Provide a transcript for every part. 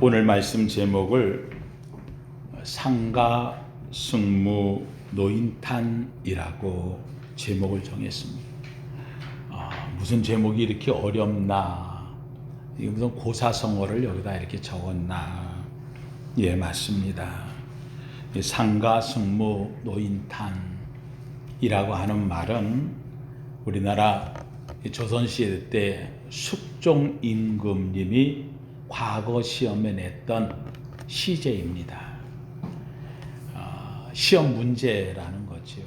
오늘 말씀 제목을 상가 승무 노인탄이라고 제목을 정했습니다. 무슨 제목이 이렇게 어렵나? 이게 무슨 고사성어를 여기다 이렇게 적었나? 예, 맞습니다. 상가 승무 노인탄이라고 하는 말은 우리나라 조선시대 때 숙종 임금님이 과거 시험에 냈던 시제입니다. 시험 문제라는 거죠.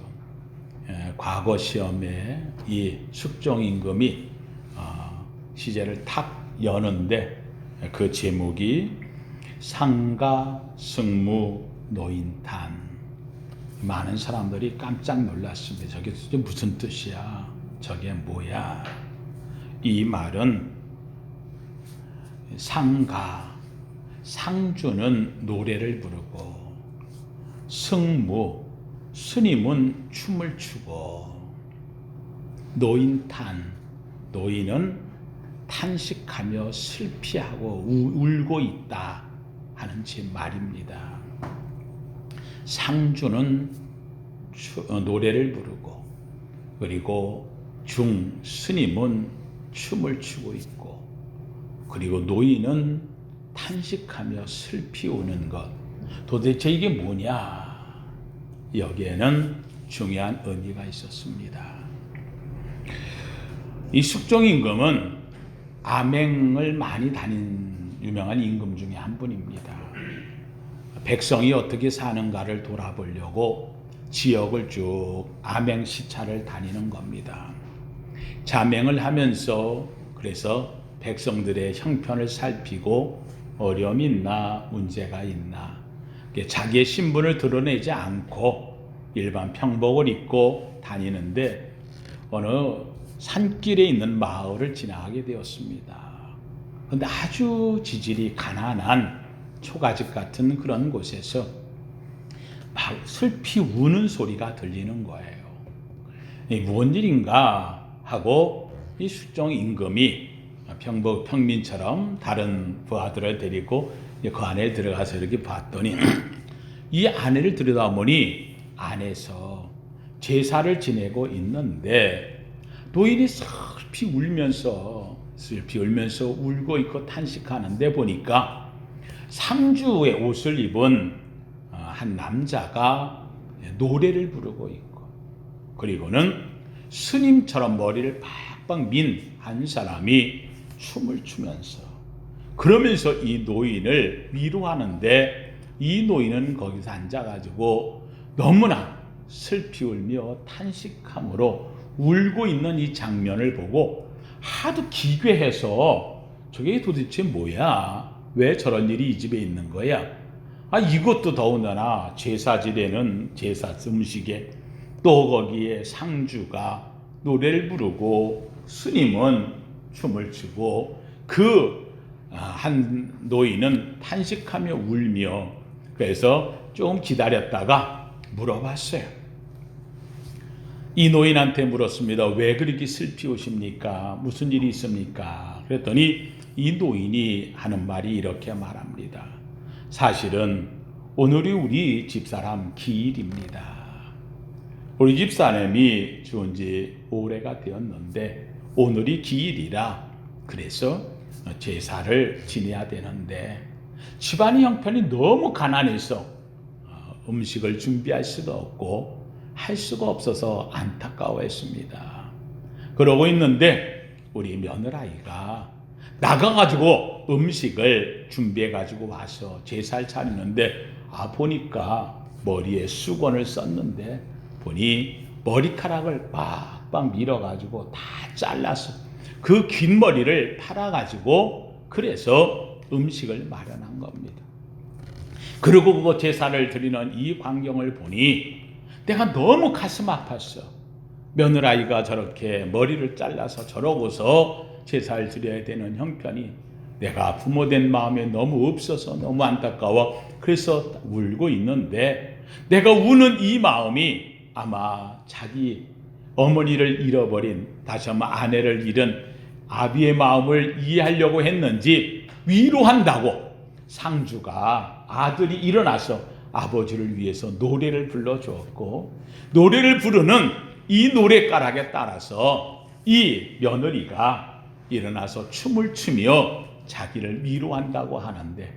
과거 시험에 이 숙종 임금이 시제를 탁 여는데 그 제목이 상가 승무 노인탄. 많은 사람들이 깜짝 놀랐습니다. 저게 무슨 뜻이야? 저게 뭐야? 이 말은 상가, 상주는 노래를 부르고, 승무, 스님은 춤을 추고, 노인탄, 노인은 탄식하며 슬피하고 울고 있다 하는 제 말입니다. 상주는 노래를 부르고, 그리고 스님은 춤을 추고 있고, 그리고 노인은 탄식하며 슬피 우는 것. 도대체 이게 뭐냐? 여기에는 중요한 의미가 있었습니다. 이 숙종 임금은 암행을 많이 다닌 유명한 임금 중에 한 분입니다. 백성이 어떻게 사는가를 돌아보려고 지역을 쭉 암행 시차를 다니는 겁니다. 자맹을 하면서 그래서 백성들의 형편을 살피고 어려움이 있나 문제가 있나 자기의 신분을 드러내지 않고 일반 평복을 입고 다니는데 어느 산길에 있는 마을을 지나가게 되었습니다. 그런데 아주 지질이 가난한 초가집 같은 그런 곳에서 막 슬피 우는 소리가 들리는 거예요. 무슨 일인가 하고 이 숙종 임금이 평민처럼 다른 부하들을 데리고 그 안에 들어가서 이렇게 봤더니 이 아내를 들여다보니 안에서 제사를 지내고 있는데 노인이 슬피 울면서 울고 있고 탄식하는데 보니까 상주의 옷을 입은 한 남자가 노래를 부르고 있고, 그리고는 스님처럼 머리를 팍팍 민 한 사람이 춤을 추면서 그러면서 이 노인을 위로하는데, 이 노인은 거기서 앉아가지고 너무나 슬피 울며 탄식함으로 울고 있는 이 장면을 보고 하도 기괴해서 저게 도대체 뭐야? 왜 저런 일이 이 집에 있는 거야? 이것도 더군다나 제사 지내는 제사 음식에 또 거기에 상주가 노래를 부르고 스님은 춤을 추고 한 노인은 탄식하며 울며, 그래서 좀 기다렸다가 물어봤어요. 이 노인한테 물었습니다. 왜 그렇게 슬피 우십니까? 무슨 일이 있습니까? 그랬더니 이 노인이 하는 말이 이렇게 말합니다. 사실은 오늘이 우리 집사람 기일입니다. 우리 집사람이 죽은 지 오래가 되었는데 오늘이 기일이라 그래서 제사를 지내야 되는데 집안의 형편이 너무 가난해서 음식을 준비할 수가 없고 할 수가 없어서 안타까워했습니다. 그러고 있는데 우리 며느라이가 나가가지고 음식을 준비해가지고 와서 제사를 차리는데 보니까 머리에 수건을 썼는데 보니 머리카락을 빡빡 밀어가지고 다 잘라서 그 긴 머리를 팔아가지고 그래서 음식을 마련한 겁니다. 그리고 그거 제사를 드리는 이 광경을 보니 내가 너무 가슴 아팠어. 며느라이가 저렇게 머리를 잘라서 저러고서 제사를 드려야 되는 형편이 내가 부모된 마음에 너무 없어서 너무 안타까워. 그래서 울고 있는데 내가 우는 이 마음이 아마 자기 어머니를 잃어버린, 다시 한번 아내를 잃은 아비의 마음을 이해하려고 했는지 위로한다고 상주가 아들이 일어나서 아버지를 위해서 노래를 불러주었고, 노래를 부르는 이 노랫가락에 따라서 이 며느리가 일어나서 춤을 추며 자기를 위로한다고 하는데,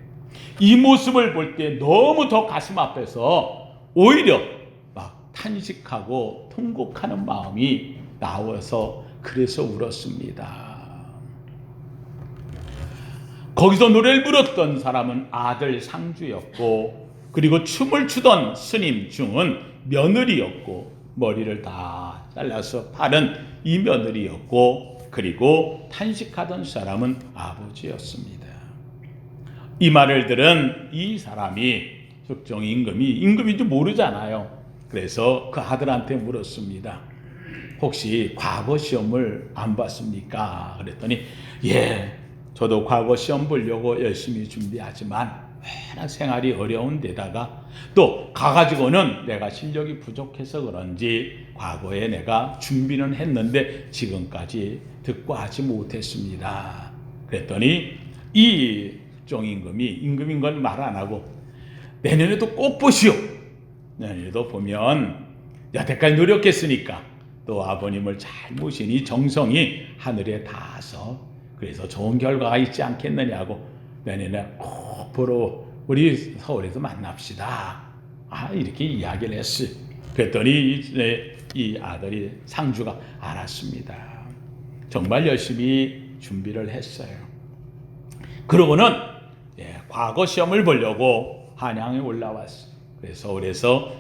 이 모습을 볼 때 너무 더 가슴 아파서 오히려 막 탄식하고 통곡하는 마음이 나와서 그래서 울었습니다. 거기서 노래를 불렀던 사람은 아들 상주였고, 그리고 춤을 추던 스님 중은 며느리였고, 머리를 다 잘라서 파는 이 며느리였고, 그리고 탄식하던 사람은 아버지였습니다. 이 말을 들은 이 사람이, 흑정 임금인지 모르잖아요. 그래서 그 아들한테 물었습니다. 혹시 과거 시험을 안 봤습니까? 그랬더니 예, 저도 과거 시험 보려고 열심히 준비하지만 워낙 생활이 어려운 데다가 또 가가지고는 내가 실력이 부족해서 그런지 과거에 내가 준비는 했는데 지금까지 득과하지 못했습니다. 그랬더니 이 임금인 건 말 안 하고 내년에도 꼭 보시오. 내년에도 보면 여태까지 노력했으니까 또 아버님을 잘 모시니 정성이 하늘에 닿아서 그래서 좋은 결과가 있지 않겠느냐고, 내년에 꼭 보러 우리 서울에서 만납시다. 이렇게 이야기를 했어요. 그랬더니 이 아들이 상주가 알았습니다. 정말 열심히 준비를 했어요. 그러고는 과거 시험을 보려고 한양에 올라왔어요. 그래서 서울에서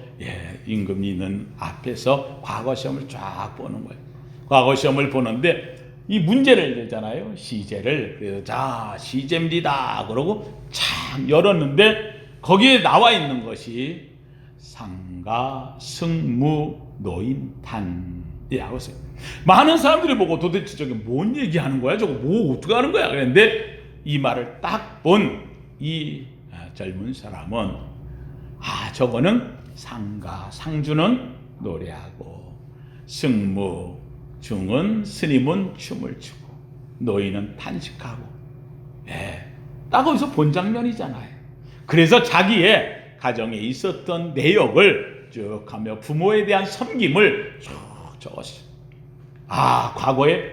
임금이 있는 앞에서 과거 시험을 쫙 보는 거예요. 과거 시험을 보는데 이 문제를 내잖아요. 시제를. 그래서 자, 시제입니다. 그러고 착 열었는데 거기에 나와 있는 것이 상가, 승무, 노인탄이라고 했어요. 많은 사람들이 보고 도대체 저게 뭔 얘기하는 거야? 저거 뭐 어떻게 하는 거야? 그랬는데 이 말을 딱 본 이 젊은 사람은 저거는 상주는 노래하고, 승무, 중은 스님은 춤을 추고, 노인은 탄식하고, 딱 거기서 본 장면이잖아요. 그래서 자기의 가정에 있었던 내역을 쭉 하며 부모에 대한 섬김을 쭉 적었어요. 과거에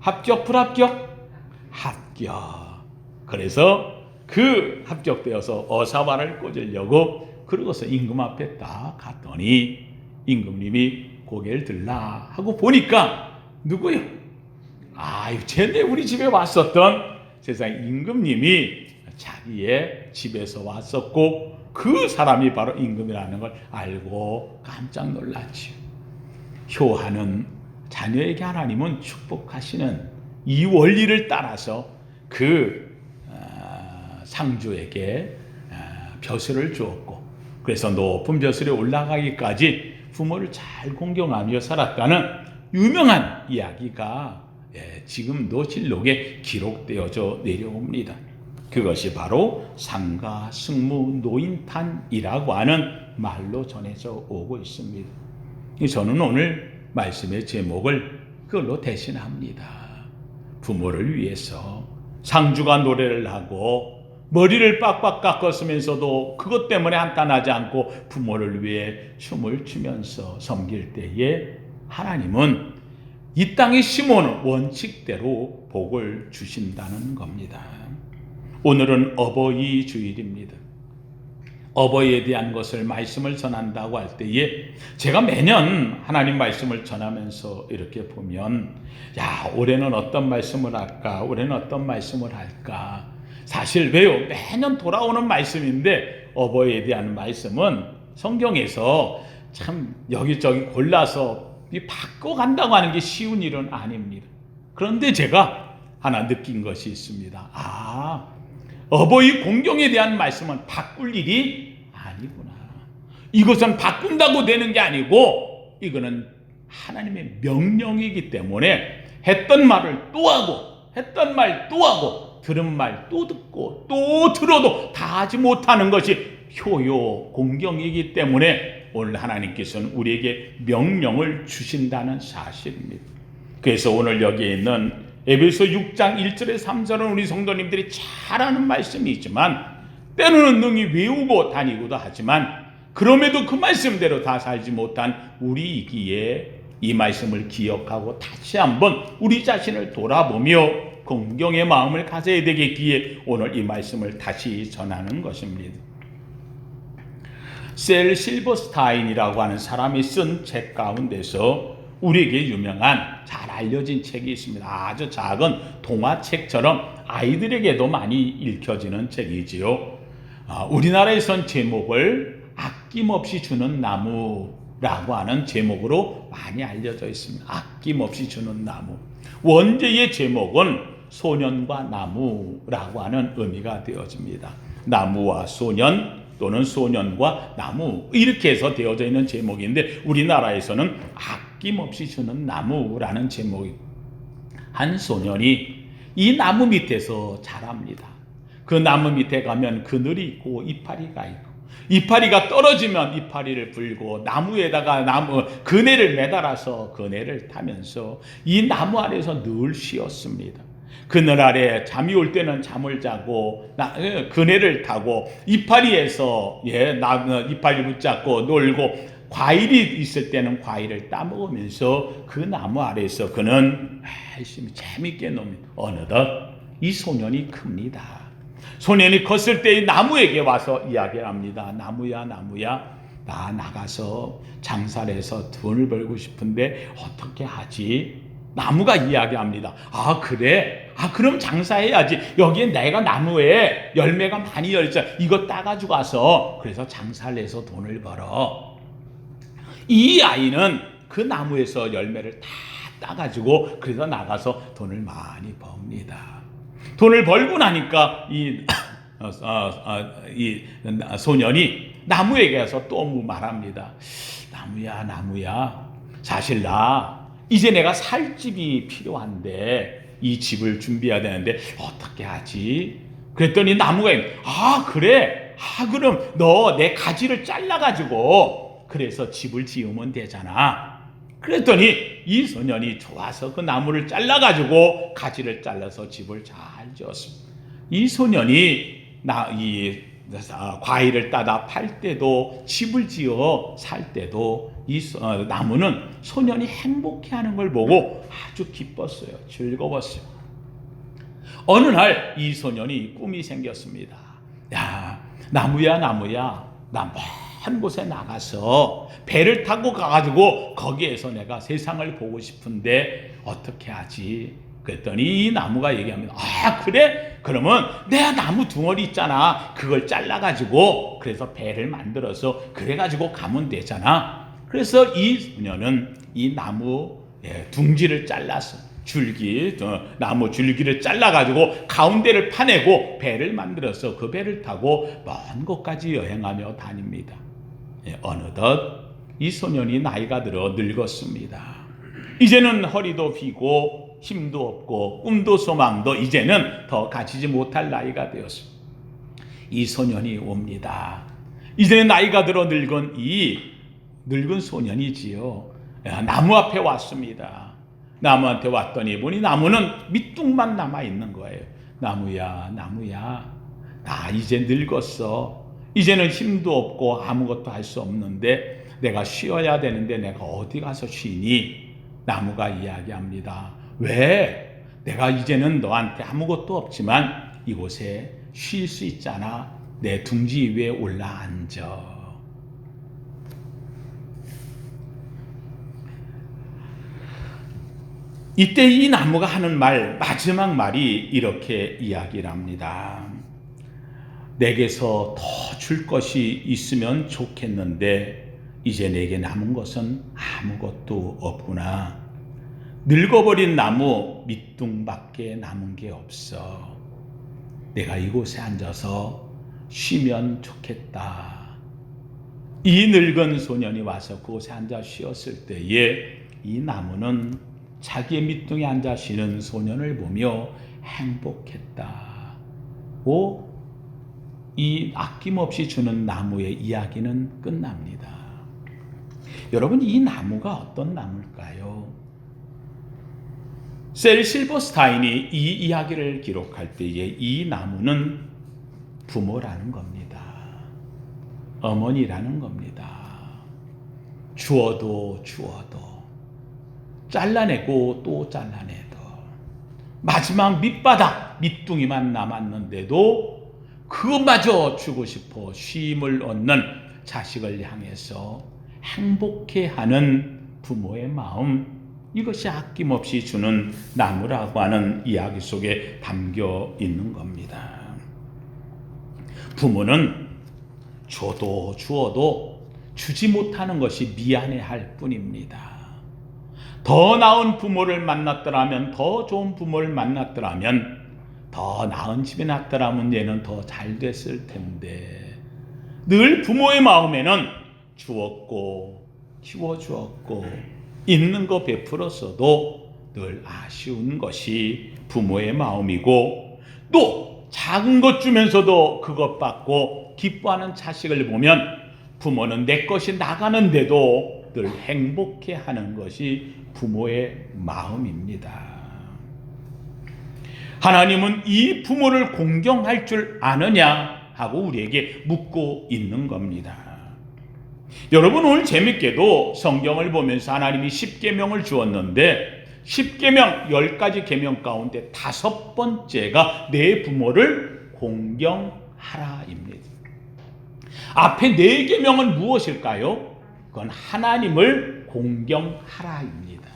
합격, 불합격? 합격. 그래서 그 합격되어서 어사발을 꽂으려고 그러고서 임금 앞에 딱 갔더니 임금님이 고개를 들라 하고 보니까 누구요? 쟤네 우리 집에 왔었던 세상 임금님이 자기의 집에서 왔었고 그 사람이 바로 임금이라는 걸 알고 깜짝 놀랐지요. 효하는 자녀에게 하나님은 축복하시는 이 원리를 따라서 그 상주에게 벼슬을 주었고, 그래서 높은 벼슬에 올라가기까지 부모를 잘 공경하며 살았다는 유명한 이야기가 지금도 실록에 기록되어져 내려옵니다. 그것이 바로 상가, 승무, 노인탄이라고 하는 말로 전해져 오고 있습니다. 저는 오늘 말씀의 제목을 그걸로 대신합니다. 부모를 위해서 상주가 노래를 하고 머리를 빡빡 깎았으면서도 그것 때문에 한탄하지 않고 부모를 위해 춤을 추면서 섬길 때에 하나님은 이 땅에 심어놓은 원칙대로 복을 주신다는 겁니다. 오늘은 어버이 주일입니다. 어버이에 대한 것을 말씀을 전한다고 할 때에 제가 매년 하나님 말씀을 전하면서 이렇게 보면 올해는 어떤 말씀을 할까? 올해는 어떤 말씀을 할까? 사실 왜요? 매년 돌아오는 말씀인데 어버이에 대한 말씀은 성경에서 참 여기저기 골라서 바꿔간다고 하는 게 쉬운 일은 아닙니다. 그런데 제가 하나 느낀 것이 있습니다. 어버이 공경에 대한 말씀은 바꿀 일이 아니구나. 이것은 바꾼다고 되는 게 아니고 이거는 하나님의 명령이기 때문에 했던 말을 또 하고 했던 말 또 하고 들은 말 또 듣고 또 들어도 다 하지 못하는 것이 효요 공경이기 때문에 오늘 하나님께서는 우리에게 명령을 주신다는 사실입니다. 그래서 오늘 여기에 있는 에베소 6장 1절에 3절은 우리 성도님들이 잘 아는 말씀이 있지만 때로는 능히 외우고 다니고도 하지만 그럼에도 그 말씀대로 다 살지 못한 우리이기에 이 말씀을 기억하고 다시 한번 우리 자신을 돌아보며 긍정의 마음을 가져야 되겠기에 오늘 이 말씀을 다시 전하는 것입니다. 셀 실버스타인이라고 하는 사람이 쓴 책 가운데서 우리에게 유명한 잘 알려진 책이 있습니다. 아주 작은 동화책처럼 아이들에게도 많이 읽혀지는 책이지요. 우리나라에선 제목을 아낌없이 주는 나무라고 하는 제목으로 많이 알려져 있습니다. 아낌없이 주는 나무. 원제의 제목은 소년과 나무라고 하는 의미가 되어집니다. 나무와 소년 또는 소년과 나무 이렇게 해서 되어져 있는 제목인데 우리나라에서는 아낌없이 주는 나무라는 제목이 한 소년이 이 나무 밑에서 자랍니다. 그 나무 밑에 가면 그늘이 있고 이파리가 있고 이파리가 떨어지면 이파리를 불고 나무에다가 그네를 매달아서 그네를 타면서 이 나무 아래에서 늘 쉬었습니다. 그늘 아래 잠이 올 때는 잠을 자고 그네를 타고 이파리에서 이파리 붙잡고 놀고 과일이 있을 때는 과일을 따먹으면서 그 나무 아래에서 그는 열심히 재밌게 놉니다. 어느덧 이 소년이 큽니다. 소년이 컸을 때 이 나무에게 와서 이야기를 합니다. 나무야 나 나가서 장사를 해서 돈을 벌고 싶은데 어떻게 하지? 나무가 이야기합니다. 그래? 그럼 장사해야지. 여기에 내가 나무에 열매가 많이 열있잖아. 이거 따가지고 와서 그래서 장사를 해서 돈을 벌어. 이 아이는 그 나무에서 열매를 다 따가지고 그래서 나가서 돈을 많이 법니다. 돈을 벌고 나니까 이 소년이 나무에게 가서 또 말합니다. 나무야 사실 나 이제 내가 살 집이 필요한데 이 집을 준비해야 되는데 어떻게 하지? 그랬더니 나무가 그래? 그럼 너 내 가지를 잘라가지고 그래서 집을 지으면 되잖아. 그랬더니 이 소년이 좋아서 그 나무를 잘라가지고 가지를 잘라서 집을 잘 지었습니다. 이 소년이 과일을 따다 팔 때도 집을 지어 살 때도 이 나무는 소년이 행복해하는 걸 보고 아주 기뻤어요. 즐거웠어요. 어느 날 이 소년이 꿈이 생겼습니다. 나무야 나 먼 곳에 나가서 배를 타고 가가지고 거기에서 내가 세상을 보고 싶은데 어떻게 하지? 그랬더니 이 나무가 얘기합니다. 그래? 그러면 내가 나무 둥어리 있잖아. 그걸 잘라가지고 그래서 배를 만들어서 그래가지고 가면 되잖아. 그래서 이 소년은 이 나무 둥지를 잘라서 나무 줄기를 잘라가지고 가운데를 파내고 배를 만들어서 그 배를 타고 먼 곳까지 여행하며 다닙니다. 어느덧 이 소년이 나이가 들어 늙었습니다. 이제는 허리도 비고 힘도 없고 꿈도 소망도 이제는 더 가지지 못할 나이가 되었습니다. 이 소년이 옵니다. 이제는 나이가 들어 늙은 소년이지요. 나무 앞에 왔습니다. 나무한테 왔더니 보니 나무는 밑둥만 남아 있는 거예요. 나무야 나 이제 늙었어. 이제는 힘도 없고 아무것도 할 수 없는데 내가 쉬어야 되는데 내가 어디 가서 쉬니? 나무가 이야기합니다. 왜? 내가 이제는 너한테 아무것도 없지만 이곳에 쉴 수 있잖아. 내 둥지 위에 올라앉아. 이때 이 나무가 하는 마지막 말이 이렇게 이야기를 합니다. 내게서 더 줄 것이 있으면 좋겠는데 이제 내게 남은 것은 아무것도 없구나. 늙어버린 나무 밑둥밖에 남은 게 없어. 내가 이곳에 앉아서 쉬면 좋겠다. 이 늙은 소년이 와서 그곳에 앉아 쉬었을 때에 이 나무는 자기의 밑둥에 앉아 쉬는 소년을 보며 행복했다고 이 아낌없이 주는 나무의 이야기는 끝납니다. 여러분, 이 나무가 어떤 나무일까요? 셀 실버스타인이 이 이야기를 기록할 때에 이 나무는 부모라는 겁니다. 어머니라는 겁니다. 주어도 잘라내고 또 잘라내도 마지막 밑바닥 밑둥이만 남았는데도 그마저 주고 싶어 쉼을 얻는 자식을 향해서 행복해하는 부모의 마음, 이것이 아낌없이 주는 나무라고 하는 이야기 속에 담겨 있는 겁니다. 부모는 주어도 주지 못하는 것이 미안해할 뿐입니다. 더 나은 부모를 만났더라면, 더 좋은 부모를 만났더라면, 더 나은 집에 났더라면 얘는 더 잘 됐을 텐데, 늘 부모의 마음에는 주었고 키워주었고 있는 거 베풀었어도 늘 아쉬운 것이 부모의 마음이고, 또 작은 것 주면서도 그것 받고 기뻐하는 자식을 보면 부모는 내 것이 나가는데도 늘 행복해하는 것이 부모의 마음입니다. 하나님은 이 부모를 공경할 줄 아느냐 하고 우리에게 묻고 있는 겁니다. 여러분, 오늘 재밌게도 성경을 보면서 하나님이 10계명을 주었는데 10계명 10가지 계명 가운데 5번째가 내 부모를 공경하라입니다. 앞에 4계명은 무엇일까요? 그건 하나님을 공경하라입니다.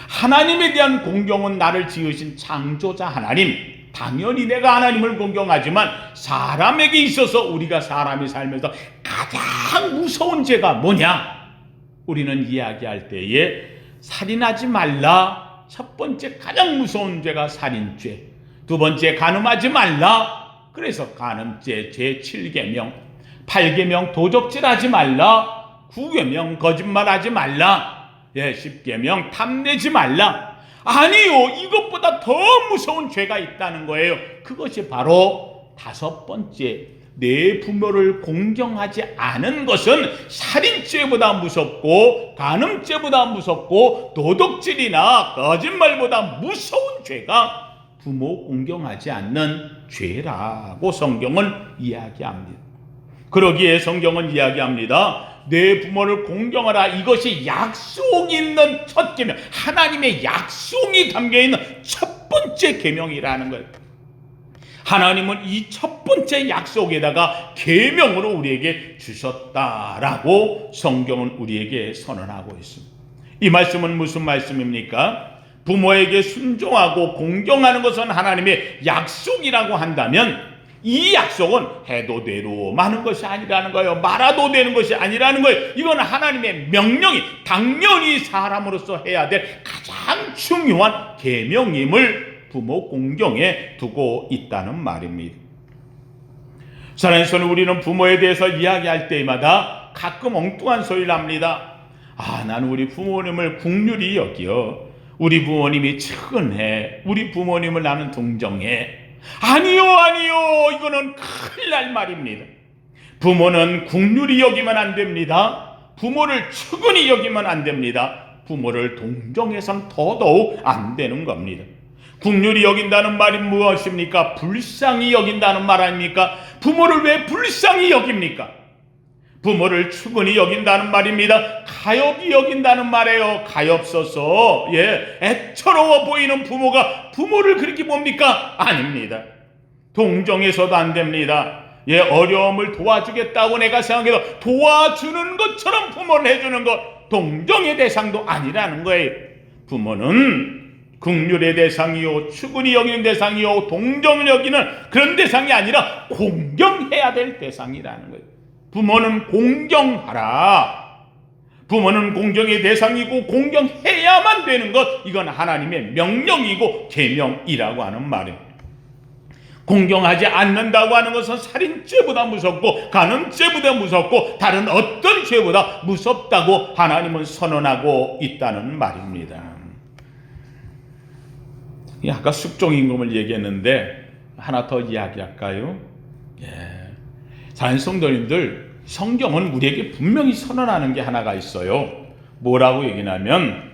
하나님에 대한 공경은 나를 지으신 창조자 하나님, 당연히 내가 하나님을 공경하지만 사람에게 있어서 우리가 사람이 살면서 가장 무서운 죄가 뭐냐? 우리는 이야기할 때에 살인하지 말라. 첫 번째 가장 무서운 죄가 살인죄. 두 번째 간음하지 말라. 그래서 간음죄 제7계명. 8계명 도적질하지 말라. 9계명 거짓말하지 말라. 10계명 탐내지 말라. 아니요, 이것보다 더 무서운 죄가 있다는 거예요. 그것이 바로 5번째, 내 부모를 공경하지 않은 것은 살인죄보다 무섭고 간음죄보다 무섭고 도둑질이나 거짓말보다 무서운 죄가 부모 공경하지 않는 죄라고 성경은 이야기합니다. 그러기에 성경은 이야기합니다. 내 부모를 공경하라. 이것이 약속 있는 첫 계명, 하나님의 약속이 담겨있는 첫 번째 계명이라는 거예요. 하나님은 이 첫 번째 약속에다가 계명으로 우리에게 주셨다라고 성경은 우리에게 선언하고 있습니다. 이 말씀은 무슨 말씀입니까? 부모에게 순종하고 공경하는 것은 하나님의 약속이라고 한다면 이 약속은 해도 돼도 많은 것이 아니라는 거예요. 말아도 되는 것이 아니라는 거예요. 이건 하나님의 명령이 당연히 사람으로서 해야 될 가장 중요한 계명임을 부모 공경에 두고 있다는 말입니다. 사랑하는 우리는 부모에 대해서 이야기할 때마다 가끔 엉뚱한 소리를 합니다. 나는 우리 부모님을 긍휼히 여겨. 우리 부모님이 측은해. 우리 부모님을 나는 동정해. 아니요, 이거는 큰일 날 말입니다. 부모는 긍휼히 여기면 안 됩니다. 부모를 측은히 여기면 안 됩니다. 부모를 동정해서는 더더욱 안 되는 겁니다. 긍휼히 여긴다는 말이 무엇입니까? 불쌍히 여긴다는 말 아닙니까? 부모를 왜 불쌍히 여깁니까? 부모를 측은히 여긴다는 말입니다. 가엾이 여긴다는 말이에요. 가엾어서 애처로워 보이는 부모가 부모를 그렇게 봅니까? 아닙니다. 동정해서도 안 됩니다. 어려움을 도와주겠다고 내가 생각해서 도와주는 것처럼 부모를 해주는 것, 동정의 대상도 아니라는 거예요. 부모는 긍휼의 대상이요, 측은히 여기는 대상이요, 동정을 여기는 그런 대상이 아니라 공경해야 될 대상이라는 거예요. 부모는 공경하라. 부모는 공경의 대상이고 공경해야만 되는 것, 이건 하나님의 명령이고 계명이라고 하는 말입니다. 공경하지 않는다고 하는 것은 살인죄보다 무섭고 간음죄보다 무섭고 다른 어떤 죄보다 무섭다고 하나님은 선언하고 있다는 말입니다. 아까 숙종임금을 얘기했는데 하나 더 이야기할까요? 사랑하는 성도님들, 성경은 우리에게 분명히 선언하는 게 하나가 있어요. 뭐라고 얘기하냐면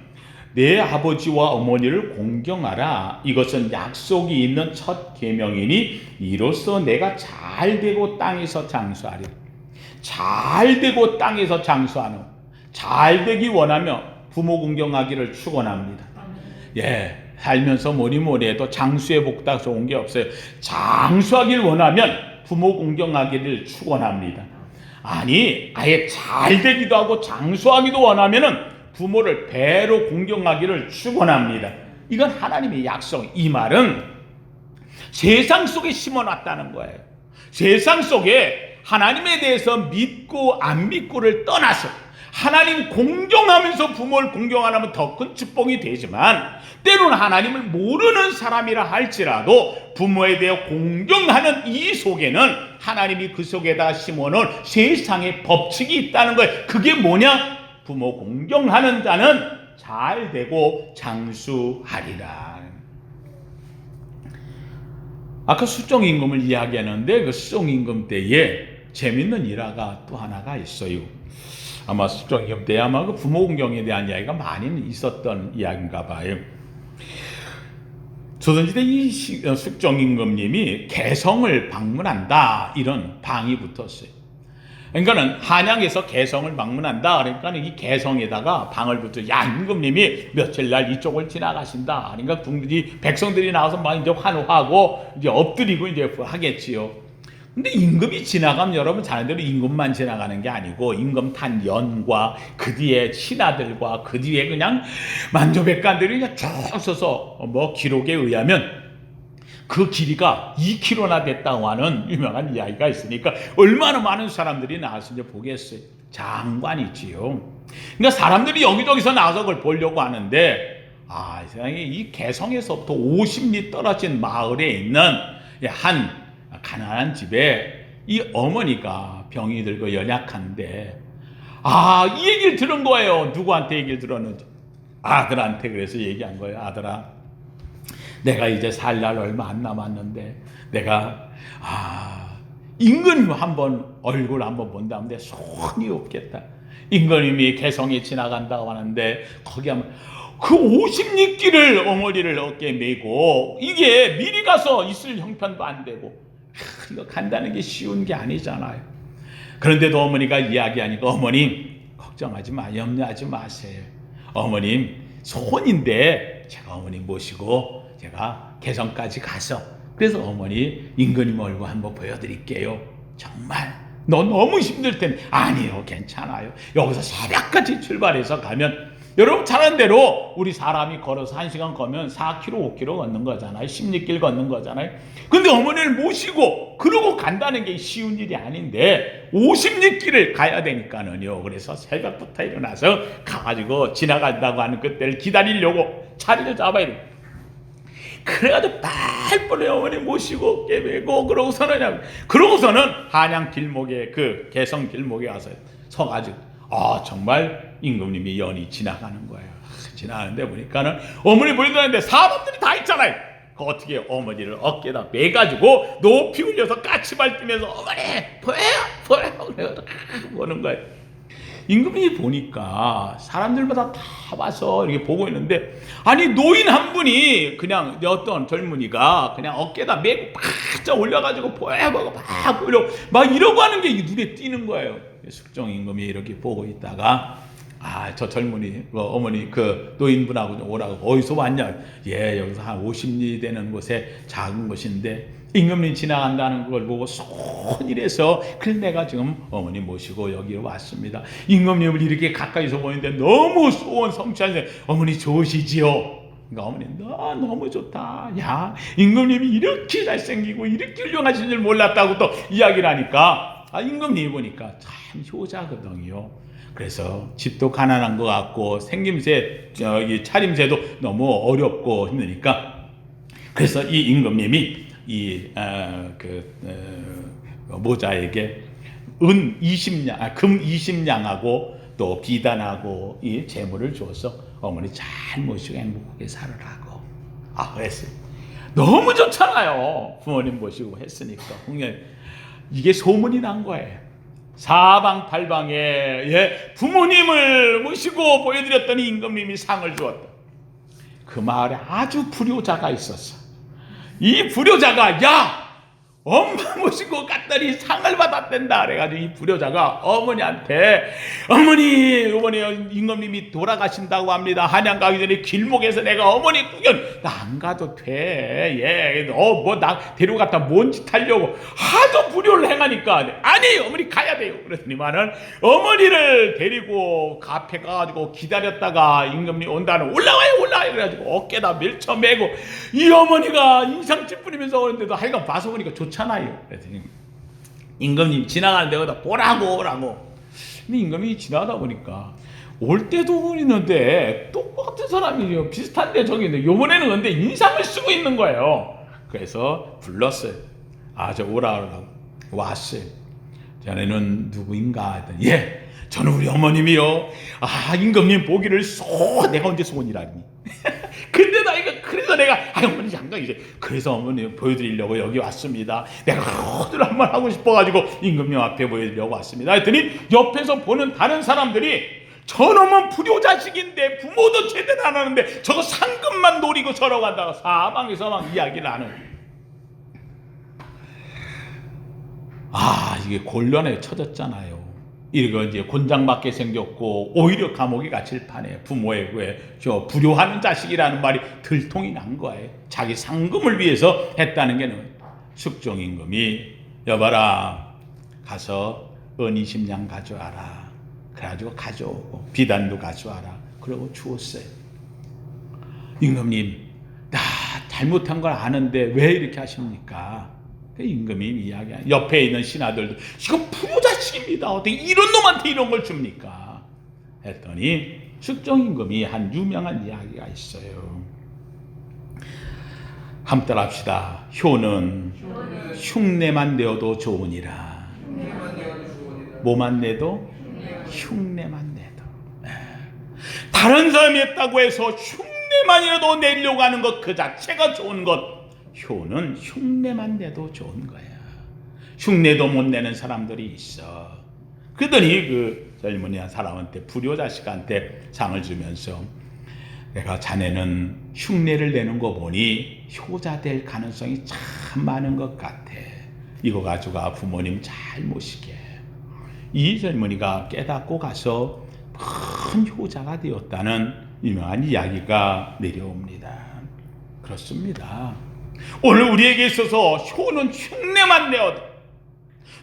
내 아버지와 어머니를 공경하라. 이것은 약속이 있는 첫 계명이니 이로써 내가 잘되고 땅에서 장수하리. 잘되고 땅에서 장수하는, 잘되기 원하며 부모 공경하기를 축원합니다. 예, 살면서 뭐니 해도 장수의 복보다 좋은 게 없어요. 장수하길 원하면 부모 공경하기를 축원합니다. 아니, 아예 잘되기도 하고 장수하기도 원하면은 부모를 배로 공경하기를 축원합니다. 이건 하나님의 약속. 이 말은 세상 속에 심어놨다는 거예요. 세상 속에 하나님에 대해서 믿고 안 믿고를 떠나서 하나님 공경하면서 부모를 공경 안 하면 더 큰 축복이 되지만, 때로는 하나님을 모르는 사람이라 할지라도 부모에 대해 공경하는 이 속에는 하나님이 그 속에다 심어놓은 세상의 법칙이 있다는 거예요. 그게 뭐냐? 부모 공경하는 자는 잘되고 장수하리라. 아까 수종임금을 이야기하는데 그 수종임금 때에 재밌는 일화가 또 하나가 있어요. 아마 수종임금 때 아마 그 부모 공경에 대한 이야기가 많이 있었던 이야기인가 봐요. 조선시대 이 숙종임금님이 개성을 방문한다, 이런 방이 붙었어요. 그러니까는 한양에서 개성을 방문한다. 그러니까 이 개성에다가 방을 붙여, 야, 임금님이 며칠 날 이쪽을 지나가신다. 그러니까 궁들이, 백성들이 나와서 막 이제 환호하고 이제 엎드리고 이제 하겠지요. 근데 임금이 지나가면 여러분 잘 아는 대로 임금만 지나가는 게 아니고 임금 탄 연과 그 뒤에 신하들과 그 뒤에 그냥 만조백관들이 그냥 쭉 서서 뭐 기록에 의하면 그 길이가 2km나 됐다고 하는 유명한 이야기가 있으니까 얼마나 많은 사람들이 나와서 이제 보겠어요. 장관이지요. 그러니까 사람들이 여기저기서 나와서 그걸 보려고 하는데, 세상에 이 개성에서부터 50리 떨어진 마을에 있는 한 가난한 집에 이 어머니가 병이 들고 연약한데, 이 얘기를 들은 거예요. 누구한테 얘기를 들었는지? 아들한테. 그래서 얘기한 거예요. 아들아, 내가 이제 살 날 얼마 안 남았는데 내가 임금님 한번 얼굴 한번 본다는데 손이 없겠다. 임금님이 개성에 지나간다고 하는데 거기 하면 그 50리 길을 어머니를 어깨에 메고, 이게 미리 가서 있을 형편도 안 되고, 이거 간다는 게 쉬운 게 아니잖아요. 그런데도 어머니가 이야기하니까, 어머님 걱정하지 마, 염려하지 마세요. 어머님 손인데 제가 어머님 모시고 제가 개성까지 가서, 그래서 어머니 임금님 얼굴 한번 보여드릴게요. 정말 너 너무 힘들 텐데. 아니요, 괜찮아요. 여기서 새벽까지 출발해서 가면, 여러분 잘 아는 대로 우리 사람이 걸어서 1시간 걷면 4km, 5km 걷는 거잖아요. 10리길 걷는 거잖아요. 근데 어머니를 모시고 그러고 간다는 게 쉬운 일이 아닌데 50리길을 가야 되니까는요. 그래서 새벽부터 일어나서 가가지고 지나간다고 하는 그때를 기다리려고 자리를 잡아야 돼요. 그래가지고 빨리 어머니 모시고 깨매고 그러고서는 한양 길목에, 그 개성 길목에 와서 서가지고, 정말 임금님이 연이 지나가는 거예요. 지나가는데 보니까는 어머니 보이는데 사람들이 다 있잖아요. 그 어떻게 어머니를 어깨에다 매가지고 높이 올려서 까치발 뛰면서 어머니 보여요 그래서 보는 거예요. 임금님이 보니까 사람들마다 다 와서 이렇게 보고 있는데, 아니 노인 한 분이 그냥 어떤 젊은이가 그냥 어깨에다 메고 바짝 올려가지고 보여보고 막 이러고 하는 게 눈에 띄는 거예요. 숙종 임금이 이렇게 보고 있다가, 저 젊은이 어머니 그 노인분하고 좀 오라고. 어디서 왔냐? 예, 여기서 한 50리 되는 곳에 작은 곳인데 임금님 지나간다는 걸 보고 손이래서, 그래서 내가 지금 어머니 모시고 여기 왔습니다. 임금님을 이렇게 가까이서 보는데 너무 소원 성취하는데, 어머니 좋으시지요? 그러니까 어머니 너무 좋다. 야, 임금님이 이렇게 잘생기고 이렇게 훌륭하신 줄 몰랐다고 또 이야기를 하니까, 임금님이 보니까 참 효자거든요. 그래서 집도 가난한 것 같고 생김새, 차림새도 너무 어렵고 힘드니까, 그래서 이 임금님이 모자에게 금 20냥하고 또 비단하고 이 재물을 줘서 어머니 잘 모시고 행복하게 살으라고. 그랬어요. 너무 좋잖아요. 부모님 모시고 했으니까. 이게 소문이 난 거예요. 사방팔방에 부모님을 모시고 보여드렸더니 임금님이 상을 주었다. 그 마을에 아주 불효자가 있었어. 이 불효자가 야 엄마 모시고 갔더니 상을 받았댄다. 그래가지고 이 불효자가 어머니한테 어머니 임금님이 돌아가신다고 합니다. 한양 가기 전에 길목에서 내가 어머니 구경 나 안 가도 돼. 뭐 나 데려갔다 뭔 짓 하려고 하도 불효를 행하니까 아니 어머니 가야 돼요. 그랬더니만은 어머니를 데리고 카페 가가지고 기다렸다가 임금님 온다는 올라와요 그래가지고 어깨다 밀쳐매고 이 어머니가 인상 찌푸리면서 오는데도 하여간 봐서 보니까 좋잖아요. 그랬더니 임금님 지나가는데 어디다 오라고. 근데 임금님이 지나가다 보니까 올 때도 있는데 똑같은 사람이에요. 비슷한데 저기 있는데 요번에는 근데 인상을 쓰고 있는 거예요. 그래서 불렀어요. 저 오라고 왔어요. 자네는 누구인가 했더니 예 저는 우리 어머님이요. 임금님 보기를 내가 언제 소원이라니. 근데 그래서 내가 어머니 잠깐 이제 그래서 어머니 보여드리려고 여기 왔습니다. 내가 호들 한번 하고 싶어가지고 임금님 앞에 보여드리려고 왔습니다. 했더니 옆에서 보는 다른 사람들이 저놈은 불효자식인데 부모도 제대로 안 하는데 저거 상급만 노리고 저러고 한다고 사방에서 막 이야기를 하는. 이게 곤란에 처졌잖아요. 이거 이제 곤장받게 생겼고 오히려 감옥에 갇힐 판에 부모의 저 불효하는 자식이라는 말이 들통이 난 거예요. 자기 상금을 위해서 했다는 게는 숙종임금이 여봐라 가서 은 20냥 가져와라. 그래가지고 가져오고 비단도 가져와라. 그러고 주었어요. 임금님 나 잘못한 걸 아는데 왜 이렇게 하십니까? 임금님이 이야기하는 옆에 있는 신하들도 이거 불효자식입니다. 어떻게 이런 놈한테 이런 걸 줍니까? 했더니 숙종임금이 한 유명한 이야기가 있어요. 한번 따라합시다. 효는 흉내만 내어도 좋으니라. 뭐만 내도? 흉내만 내도. 다른 사람이 했다고 해서 흉내만이라도 내려고 하는 것 그 자체가 좋은 것. 효는 흉내만 내도 좋은 거야. 흉내도 못 내는 사람들이 있어. 그러더니 그 젊은이 한 사람한테 불효자식한테 상을 주면서 내가 자네는 흉내를 내는 거 보니 효자 될 가능성이 참 많은 것 같아. 이거 가지고 부모님 잘 모시게. 이 젊은이가 깨닫고 가서 큰 효자가 되었다는 유명한 이야기가 내려옵니다. 그렇습니다. 오늘 우리에게 있어서 효는 흉내만 내어도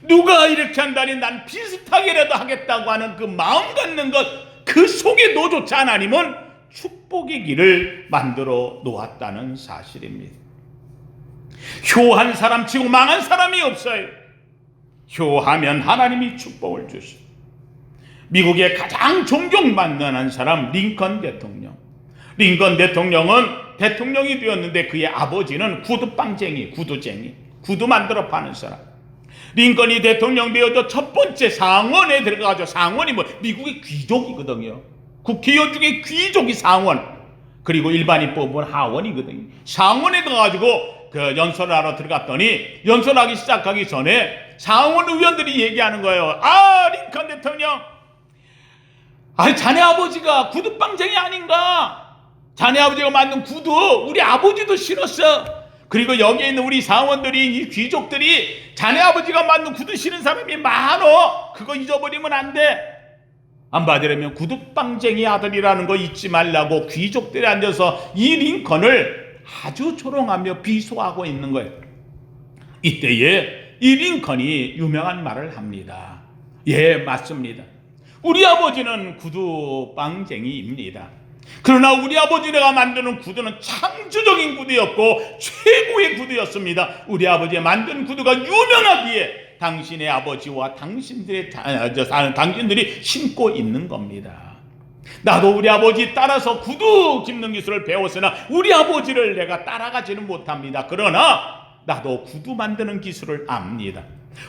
누가 이렇게 한다니 난 비슷하게라도 하겠다고 하는 그 마음 갖는 것 그 속에 너조차 하나님은 축복의 길을 만들어 놓았다는 사실입니다. 효한 사람 치고 망한 사람이 없어요. 효하면 하나님이 축복을 주시고 미국의 가장 존경받는 한 사람 링컨 대통령. 링컨 대통령은 대통령이 되었는데 그의 아버지는 구두빵쟁이, 구두쟁이, 구두 만들어 파는 사람. 링컨이 대통령 되어서 첫 번째 상원에 들어가죠. 상원이 미국의 귀족이거든요. 국회의원 중에 귀족이 상원, 그리고 일반인 뽑은 하원이거든요. 상원에 들어가지고 그 연설을 하러 들어갔더니 연설하기 시작하기 전에 상원 의원들이 얘기하는 거예요. 링컨 대통령, 자네 아버지가 구두빵쟁이 아닌가? 자네 아버지가 만든 구두 우리 아버지도 신었어. 그리고 여기에 있는 우리 상원들이 이 귀족들이 자네 아버지가 만든 구두 신은 사람이 많어. 그거 잊어버리면 안 돼. 안 받으려면 구두빵쟁이 아들이라는 거 잊지 말라고 귀족들이 앉아서 이 링컨을 아주 조롱하며 비소하고 있는 거예요. 이때에 이 링컨이 유명한 말을 합니다. 예, 맞습니다. 우리 아버지는 구두빵쟁이입니다. 그러나 우리 아버지가 만드는 구두는 창조적인 구두였고 최고의 구두였습니다. 우리 아버지가 만든 구두가 유명하기에 당신의 아버지와 당신들이 신고 있는 겁니다. 나도 우리 아버지 따라서 구두 깁는 기술을 배웠으나 우리 아버지를 내가 따라가지는 못합니다. 그러나 나도 구두 만드는 기술을 압니다.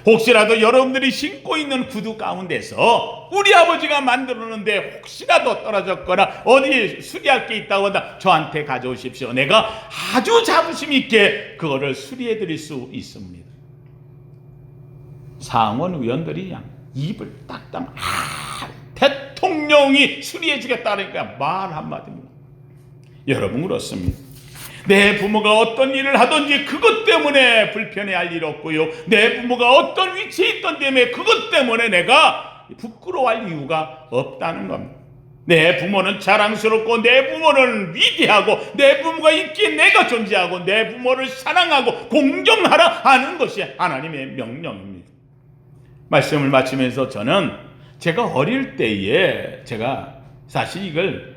혹시라도 여러분들이 신고 있는 구두 가운데서 우리 아버지가 만들었는데 혹시라도 떨어졌거나 어디 수리할 게 있다고 한다, 저한테 가져오십시오. 내가 아주 자부심 있게 그거를 수리해 드릴 수 있습니다. 상원 의원들이 입을 딱딱 대통령이 수리해 주겠다니까 말 한마디 못. 여러분 그렇습니다. 내 부모가 어떤 일을 하든지 그것 때문에 불편해할 일 없고요. 내 부모가 어떤 위치에 있던 때문에 그것 때문에 내가 부끄러워할 이유가 없다는 겁니다. 내 부모는 자랑스럽고 내 부모는 위대하고 내 부모가 있기에 내가 존재하고 내 부모를 사랑하고 공경하라 하는 것이 하나님의 명령입니다. 말씀을 마치면서 저는 제가 어릴 때에 제가 사실 이걸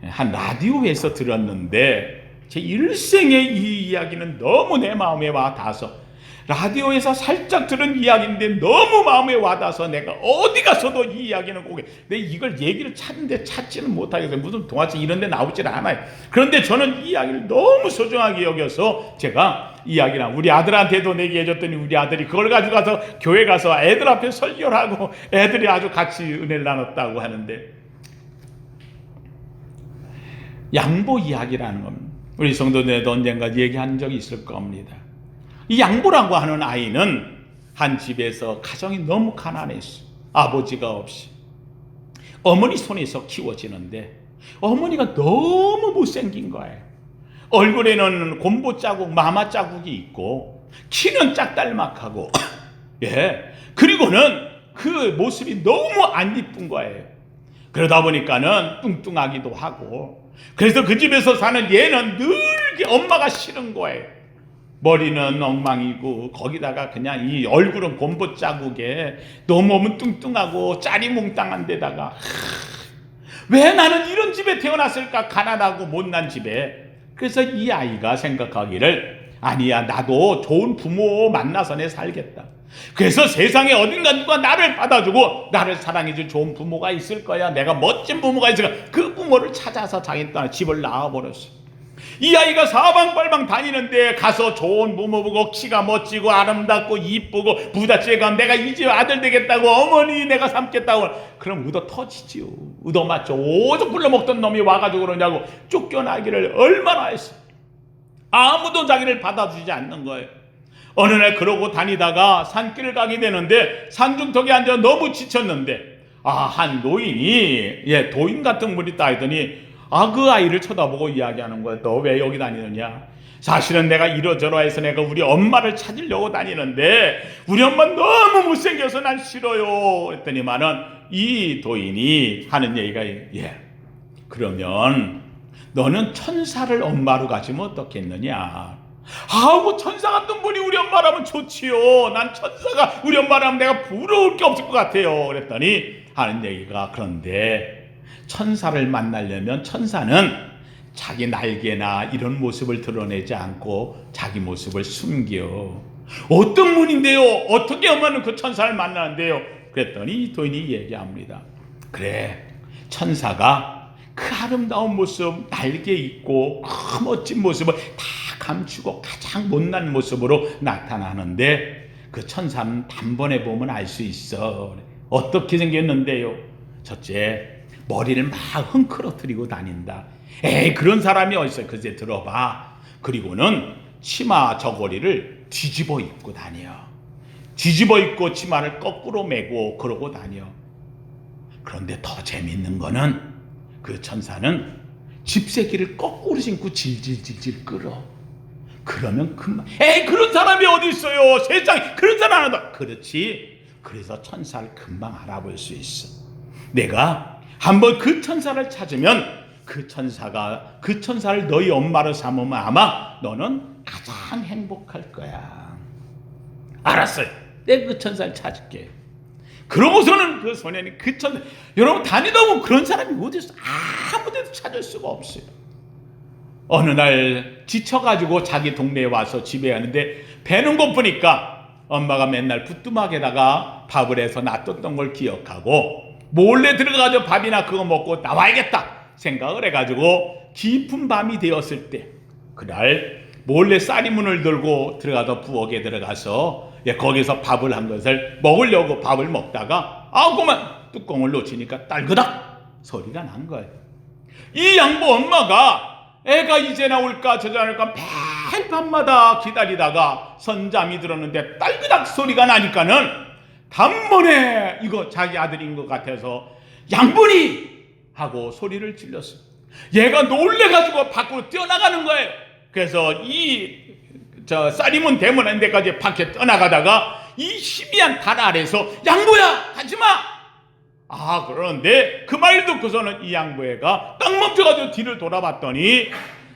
한 라디오에서 들었는데 제 일생의 이 이야기는 너무 내 마음에 와닿아서 라디오에서 살짝 들은 이야기인데 너무 마음에 와닿아서 내가 어디 가서도 이 이야기는 꼭 내 이걸 얘기를 찾는데 찾지는 못하겠어요. 무슨 동화책 이런 데 나오질 않아요. 그런데 저는 이 이야기를 너무 소중하게 여겨서 제가 이야기랑 우리 아들한테도 얘기해 줬더니 우리 아들이 그걸 가지고 가서 교회 가서 애들 앞에 설교를 하고 애들이 아주 같이 은혜를 나눴다고 하는데, 양보 이야기라는 겁니다. 우리 성도들도 언젠가 얘기한 적이 있을 겁니다. 이 양보라고 하는 아이는 한 집에서 가정이 너무 가난했어. 아버지가 없이 어머니 손에서 키워지는데 어머니가 너무 못생긴 거예요. 얼굴에는 곰보 자국, 마마 자국이 있고 키는 짝달막하고 그리고는 그 모습이 너무 안 이쁜 거예요. 그러다 보니까는 뚱뚱하기도 하고, 그래서 그 집에서 사는 얘는 늘 엄마가 싫은 거예요. 머리는 엉망이고 거기다가 그냥 이 얼굴은 곰보 자국에 너무 뚱뚱하고 짜리몽땅한 데다가 왜 나는 이런 집에 태어났을까, 가난하고 못난 집에. 그래서 이 아이가 생각하기를 아니야, 나도 좋은 부모 만나서 내 살겠다. 그래서 세상에 어딘가 누가 나를 받아주고 나를 사랑해줄 좋은 부모가 있을 거야, 내가 멋진 부모가 있을 거야. 그 부모를 찾아서 자기 집을 나와버렸어. 이 아이가 사방팔방 다니는데 가서 좋은 부모 보고 키가 멋지고 아름답고 이쁘고 부잣집에 가면 내가 이 집 아들 되겠다고, 어머니 내가 삼겠다고, 그럼 얻어 터지지요. 얻어 맞죠. 오죽 불러먹던 놈이 와가지고 그러냐고 쫓겨나기를 얼마나 했어. 아무도 자기를 받아주지 않는 거예요. 어느 날 그러고 다니다가 산길을 가게 되는데 산중턱에 앉아 너무 지쳤는데 한 노인이 도인 같은 분이 있다 하더니 그 아이를 쳐다보고 이야기하는 거야. 너 왜 여기 다니느냐? 사실은 내가 이러저러 해서 내가 우리 엄마를 찾으려고 다니는데 우리 엄마 너무 못생겨서 난 싫어요. 했더니만은 이 도인이 하는 얘기가 그러면 너는 천사를 엄마로 가지면 어떻겠느냐? 천사 같은 분이 우리 엄마라면 좋지요. 난 천사가 우리 엄마라면 내가 부러울 게 없을 것 같아요. 그랬더니 하는 얘기가, 그런데 천사를 만나려면 천사는 자기 날개나 이런 모습을 드러내지 않고 자기 모습을 숨겨. 어떤 분인데요? 어떻게 엄마는 그 천사를 만나는데요? 그랬더니 이 도인이 얘기합니다. 그래, 천사가 그 아름다운 모습, 날개 있고 그 멋진 모습을 다 감추고 가장 못난 모습으로 나타나는데 그 천사는 단번에 보면 알 수 있어. 어떻게 생겼는데요? 첫째, 머리를 막 흥크러뜨리고 다닌다. 그런 사람이 어딨어요? 글쎄 들어봐. 그리고는 치마 저고리를 뒤집어 입고 다녀. 뒤집어 입고 치마를 거꾸로 메고 그러고 다녀. 그런데 더 재밌는 거는 그 천사는 집세기를 거꾸로 신고 질질질질 끌어. 그러면 금방 그런 사람이 어디 있어요? 세상에 그런 사람 하나도. 그렇지. 그래서 천사를 금방 알아볼 수 있어. 내가 한번 그 천사를 찾으면 그 천사를 너희 엄마로 삼으면 아마 너는 가장 행복할 거야. 알았어요. 내가 그 천사를 찾을게. 그러고서는 그 소년이 그 천사, 여러분 다니다 보면 그런 사람이 어디 있어? 아무 데도 찾을 수가 없어요. 어느 날 지쳐가지고 자기 동네에 와서 집에 가는데 배는 고프니까 엄마가 맨날 부뚜막에다가 밥을 해서 놔뒀던 걸 기억하고 몰래 들어가서 밥이나 그거 먹고 나와야겠다 생각을 해가지고 깊은 밤이 되었을 때 그날 몰래 쌀이문을 들고 들어가서 부엌에 들어가서 거기서 밥을 한 것을 먹으려고 밥을 먹다가 그만 뚜껑을 놓치니까 딸그닥 소리가 난 거예요. 이 양보 엄마가 애가 이제 나올까 저제 나올까 매일 밤마다 기다리다가 선잠이 들었는데 딸그닥 소리가 나니까는 단번에 이거 자기 아들인 것 같아서 양분이 하고 소리를 질렀어요. 얘가 놀래가지고 밖으로 뛰어나가는 거예요. 그래서 쌀이문 대문한 데까지 밖에 떠나가다가 이 희미한 달 아래서 양보야 가지마. 그러는데 그 말 듣고서는 이 양보애가 딱 멈춰가지고 뒤를 돌아봤더니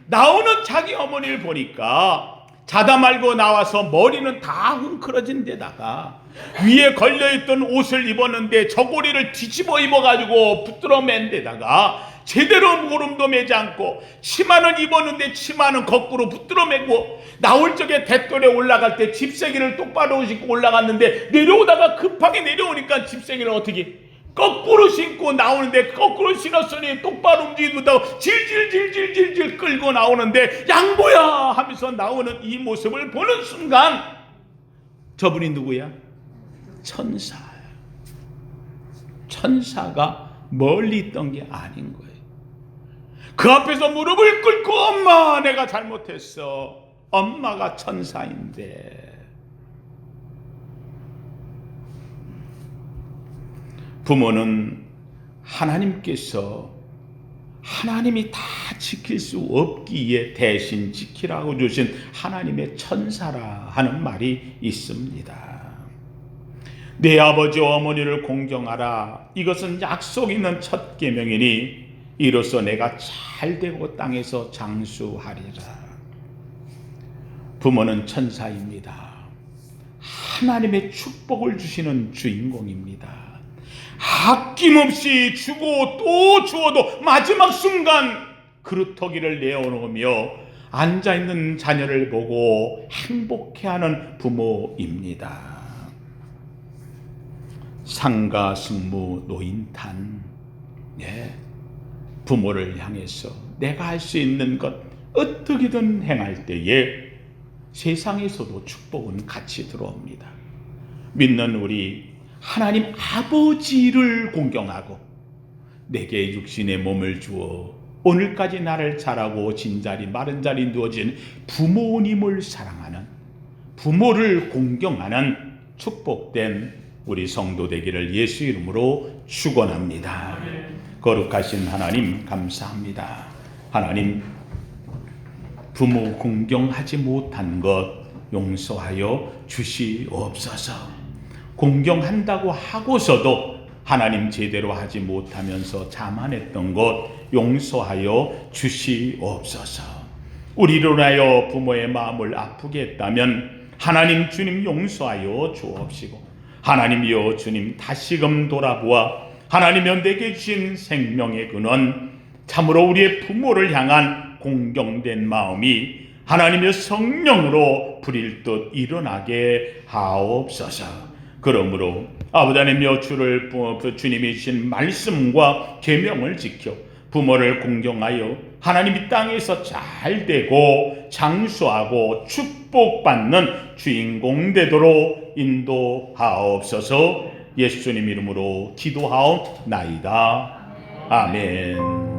나오는 자기 어머니를 보니까 자다 말고 나와서 머리는 다 웅크러진 데다가 위에 걸려있던 옷을 입었는데 저고리를 뒤집어 입어가지고 붙들어 맨 데다가 제대로 무릎도 매지 않고 치마는 입었는데 치마는 거꾸로 붙들어 매고 나올 적에 돛돌에 올라갈 때 집세기를 똑바로 신고 올라갔는데 내려오다가 급하게 내려오니까 집세기를 어떻게 거꾸로 신고 나오는데 거꾸로 신었으니 똑바로 움직이지 못하고 질질질질질질 끌고 나오는데 양보야 하면서 나오는 이 모습을 보는 순간 저분이 누구야? 천사야. 천사가 멀리 있던 게 아닌 거예요. 그 앞에서 무릎을 꿇고 엄마 내가 잘못했어. 엄마가 천사인데. 부모는 하나님께서 하나님이 다 지킬 수 없기에 대신 지키라고 주신 하나님의 천사라 하는 말이 있습니다. 내 아버지와 어머니를 공경하라. 이것은 약속 있는 첫 계명이니 이로써 내가 잘되고 땅에서 장수하리라. 부모는 천사입니다. 하나님의 축복을 주시는 주인공입니다. 아낌없이 주고 또 주어도 마지막 순간 그루터기를 내어놓으며 앉아있는 자녀를 보고 행복해하는 부모입니다. 상가 승무 노인탄, 부모를 향해서 내가 할 수 있는 것 어떻게든 행할 때에 세상에서도 축복은 같이 들어옵니다. 믿는 우리 하나님 아버지를 공경하고 내게 육신의 몸을 주어 오늘까지 나를 자라고 진자리 마른 자리 누워진 부모님을 사랑하는, 부모를 공경하는 축복된 우리 성도 되기를 예수 이름으로 축원합니다. 거룩하신 하나님 감사합니다. 하나님, 부모 공경하지 못한 것 용서하여 주시옵소서. 공경한다고 하고서도 하나님 제대로 하지 못하면서 자만했던 것 용서하여 주시옵소서. 우리로 인하여 부모의 마음을 아프게 했다면 하나님 주님 용서하여 주옵시고, 하나님이여 주님 다시금 돌아보아 하나님여 내게 주신 생명의 근원, 참으로 우리의 부모를 향한 공경된 마음이 하나님의 성령으로 부릴 듯 일어나게 하옵소서. 그러므로 아버지 하나님여 주님이 주신 말씀과 계명을 지켜 부모를 공경하여 하나님 이 땅에서 잘되고 장수하고 축복받는 주인공 되도록 인도하옵소서. 예수님 이름으로 기도하옵나이다. 아멘.